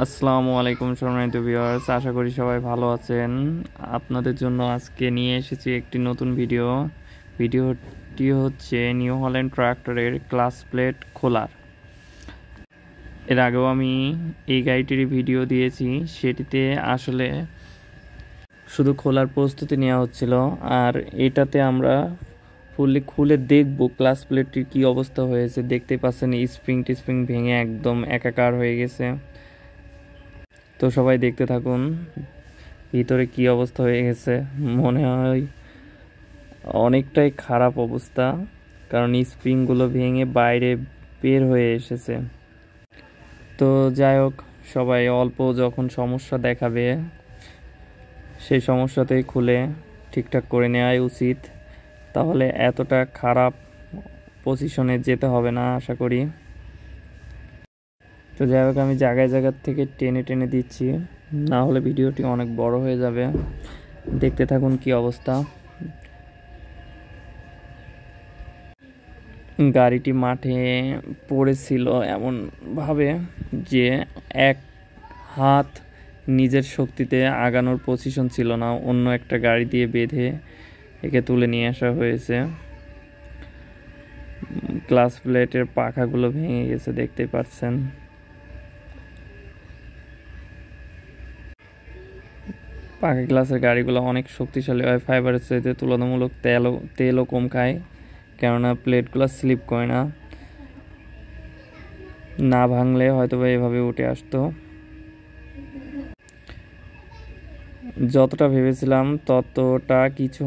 আসসালামু আলাইকুম সম্মানিত ভিউয়ার্স, আশা করি সবাই ভালো আছেন। আপনাদের জন্য আজকে নিয়ে এসেছি একটি নতুন ভিডিওটি হচ্ছে নিউ হল্যান্ড ট্রাক্টরের ক্লাস প্লেট খোলার। এর আগেও আমি এই গাড়িটির ভিডিও দিয়েছি, সেটিতে আসলে শুধু খোলার প্রস্তুতি নেওয়া হচ্ছিল, আর এটাতে আমরা ফুললি খুলে দেখব ক্লাস প্লেটটির কী অবস্থা হয়েছে। দেখতে পাচ্ছেন স্প্রিং ভেঙে একদম একাকার হয়ে গেছে। তো সবাই দেখতে থাকুন ভিতরে কি অবস্থা হয়ে গেছে। মনে হয় অনেকটাই খারাপ অবস্থা, কারণ স্প্রিংগুলো ভেঙে বাইরে বের হয়ে এসেছে। তো যাই হোক, সবাই অল্প যখন সমস্যা দেখাবে সেই সমস্যাতেই খুলে ঠিকঠাক করে নেওয়াই উচিত, তাহলে এতটা খারাপ পজিশনে যেতে হবে না আশা করি। তো যাই হোক, আমি জায়গায় থেকে টেনে টেনে দিচ্ছি, না হলে ভিডিওটি অনেক বড় হয়ে যাবে। দেখতে থাকুন কি অবস্থা। গাড়িটি মাঠে পড়েছিল এমনভাবে যে এক হাত নিজের শক্তিতে আগানোর পজিশন ছিল না, অন্য একটা গাড়ি দিয়ে বেঁধে একে তুলে নিয়ে আসা হয়েছে। গ্লাস প্লেটের পাখাগুলো ভেঙে গেছে, দেখতে পাচ্ছেন। পাকা গ্লাসের গাড়িগুলো অনেক শক্তিশালী হয়, ফাইবারের চাইতে তুলনামূলক তেলও কম খায়, কেননা প্লেটগুলো স্লিপ করে না। না ভাঙলে হয়তো বা এভাবে উঠে আসতো। যতটা ভেবেছিলাম ততটা কিছু